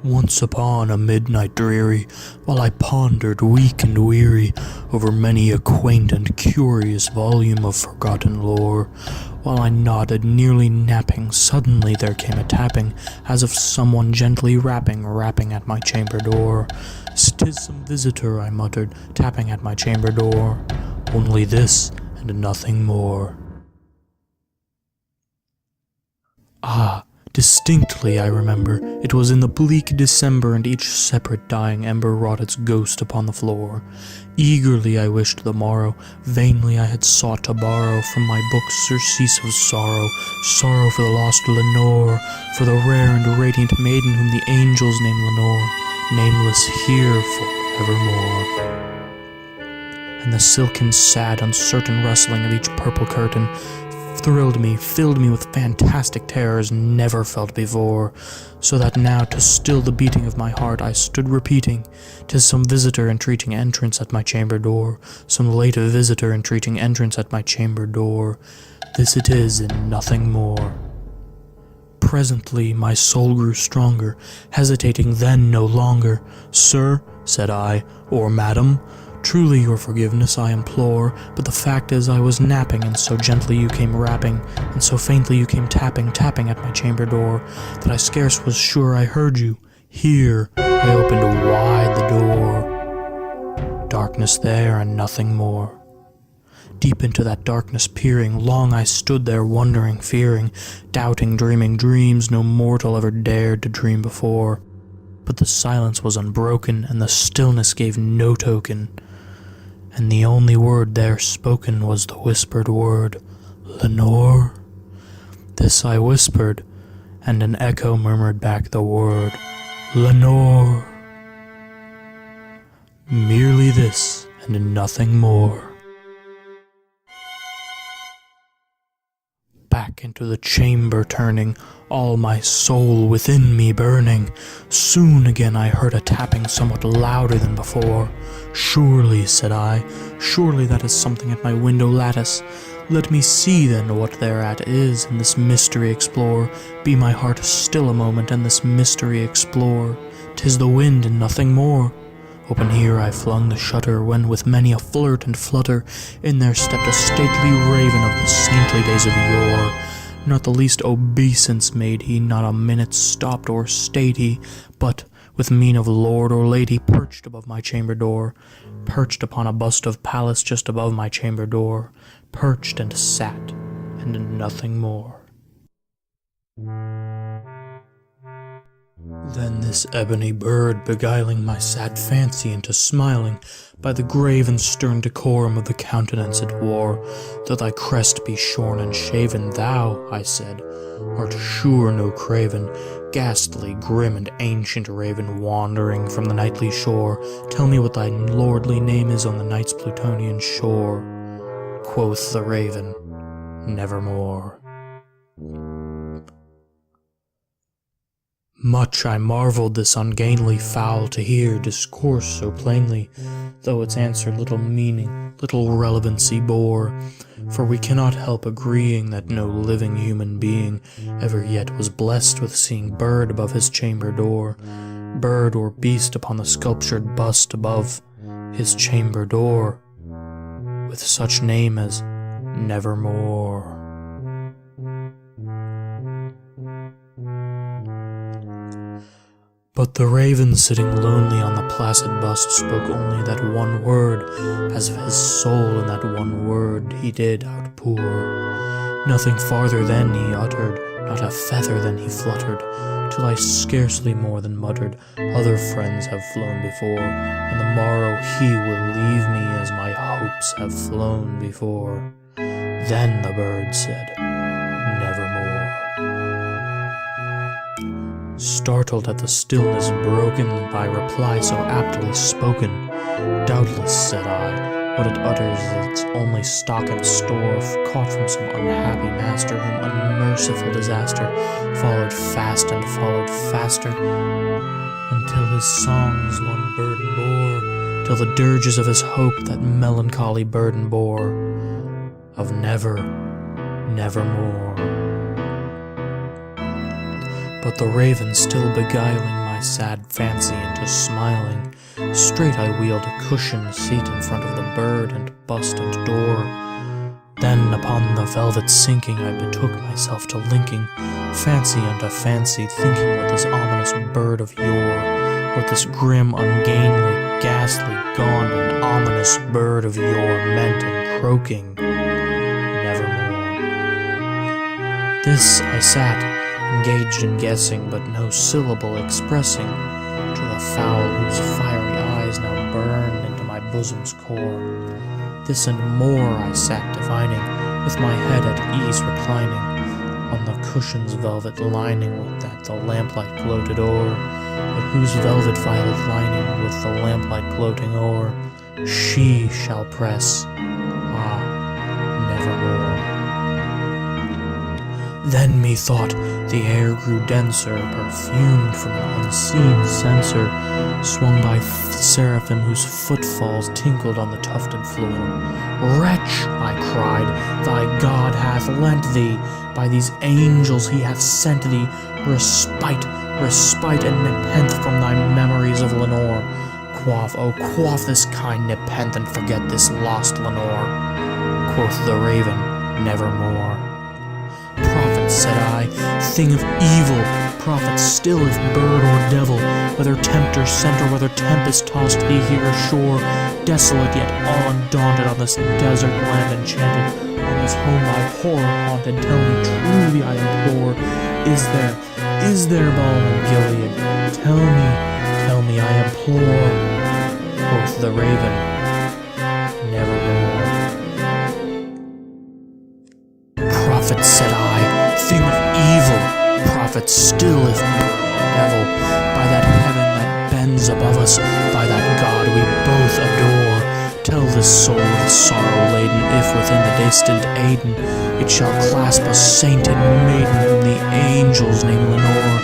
Once upon a midnight dreary, while I pondered weak and weary over many a quaint and curious volume of forgotten lore, while I nodded, nearly napping, suddenly there came a tapping, as of someone gently rapping at my chamber door. "'Tis some visitor," I muttered, tapping at my chamber door. "Only this, and nothing more." Ah! Distinctly I remember, it was in the bleak December, and each separate dying ember wrought its ghost upon the floor. Eagerly I wished the morrow, vainly I had sought to borrow from my books surcease of sorrow, sorrow for the lost Lenore, for the rare and radiant maiden whom the angels name Lenore, nameless here for evermore. And the silken, sad, uncertain rustling of each purple curtain thrilled me, filled me with fantastic terrors never felt before, so that now, to still the beating of my heart, I stood repeating, "'Tis some visitor entreating entrance at my chamber door, some late visitor entreating entrance at my chamber door. This it is, and nothing more." Presently my soul grew stronger, hesitating then no longer. "Sir," said I, "or madam, truly your forgiveness I implore, but the fact is I was napping, and so gently you came rapping, and so faintly you came tapping at my chamber door, that I scarce was sure I heard you. Here I opened wide the door. Darkness there and nothing more. Deep into that darkness peering, long I stood there wondering, fearing, doubting, dreaming dreams no mortal ever dared to dream before. But the silence was unbroken, and the stillness gave no token. And the only word there spoken was the whispered word, "Lenore?" This I whispered, and an echo murmured back the word, "Lenore." Merely this, and nothing more. Back into the chamber turning, all my soul within me burning, soon again I heard a tapping somewhat louder than before. "Surely," said I, "surely that is something at my window lattice. Let me see then what thereat is, and this mystery explore. Be my heart still a moment, and this mystery explore. 'Tis the wind and nothing more." Open here I flung the shutter, when with many a flirt and flutter, in there stepped a stately raven of the saintly days of yore. Not the least obeisance made he, not a minute stopped or stayed he, but, with mien of lord or lady, perched above my chamber door, perched upon a bust of Pallas just above my chamber door, perched and sat, and nothing more. Then this ebony bird, beguiling my sad fancy into smiling, by the grave and stern decorum of the countenance it wore, "Though thy crest be shorn and shaven, thou," I said, "art sure no craven, ghastly, grim, and ancient raven, wandering from the nightly shore. Tell me what thy lordly name is on the night's Plutonian shore." Quoth the raven, "Nevermore." Much I marvelled this ungainly fowl to hear discourse so plainly, though its answer little meaning, little relevancy bore, for we cannot help agreeing that no living human being ever yet was blessed with seeing bird above his chamber door, bird or beast upon the sculptured bust above his chamber door, with such name as Nevermore. But the raven sitting lonely on the placid bust spoke only that one word, as of his soul in that one word he did outpour. Nothing farther than he uttered, not a feather than he fluttered, till I scarcely more than muttered, "Other friends have flown before, and the morrow he will leave me as my hopes have flown before." Then the bird said, "Nevermore." Startled at the stillness broken by reply so aptly spoken, "Doubtless," said I, "what it utters is its only stock and store, caught from some unhappy master, whom unmerciful disaster followed fast and followed faster, until his songs one burden bore, till the dirges of his hope that melancholy burden bore, of never, nevermore." But the raven, still beguiling my my sad fancy into smiling. Straight I wheeled a cushioned seat in front of the bird and bust and door. Then upon the velvet sinking I betook myself to linking fancy unto fancy, thinking what this ominous bird of yore, what this grim, ungainly, ghastly, gaunt, and ominous bird of yore meant in croaking, nevermore. This I sat, engaged in guessing, but no syllable expressing, to the fowl whose fiery eyes now burned into my bosom's core. This and more I sat divining, with my head at ease reclining, on the cushion's velvet lining with that the lamplight gloated o'er, but whose velvet violet lining with the lamplight gloating o'er, she shall press, nevermore. Then methought the air grew denser, perfumed from an unseen censer, swung by seraphim whose footfalls tinkled on the tufted floor. Wretch, I cried, thy God hath lent thee, by these angels he hath sent thee, respite, respite and nepenthe from thy memories of Lenore. Quaff, oh quaff this kind nepenthe and forget this lost Lenore. Quoth the raven, nevermore. Prophet, said I, thing of evil, prophet still if bird or devil, whether tempter sent or whether tempest tossed thee here ashore, desolate yet all undaunted on this desert land enchanted, on this home by horror haunted, tell me truly I implore, is there balm in Gilead? Tell me I implore. Quoth the raven, nevermore. Prophet, said I, thing of evil, prophet still if devil, by that heaven that bends above us, by that God we both adore, tell this soul with sorrow laden, if within the distant Aiden it shall clasp a sainted maiden whom the angels name Lenore,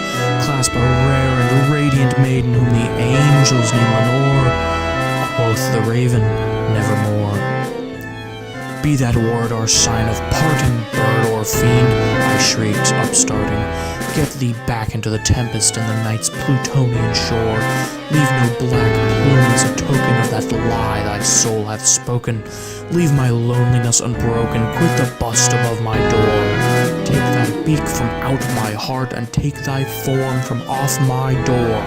clasp a rare and radiant maiden whom the angels name Lenore. Quoth the raven, nevermore. Be that word or sign of parting, bird or fiend, I shrieked, upstarting. Get thee back into the tempest and the night's Plutonian shore. Leave no black plume as a token of that lie thy soul hath spoken. Leave my loneliness unbroken, quit the bust above my door. Take thy beak from out my heart, and take thy form from off my door.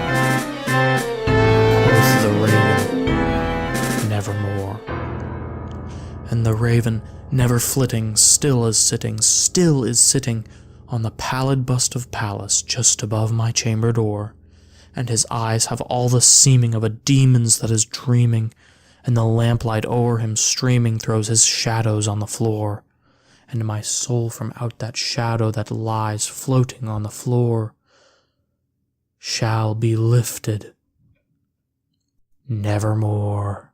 Quoth the raven, nevermore. And the raven, never flitting, still is sitting on the pallid bust of Pallas just above my chamber door, and his eyes have all the seeming of a demon's that is dreaming, and the lamplight o'er him streaming throws his shadows on the floor, and my soul from out that shadow that lies floating on the floor shall be lifted nevermore.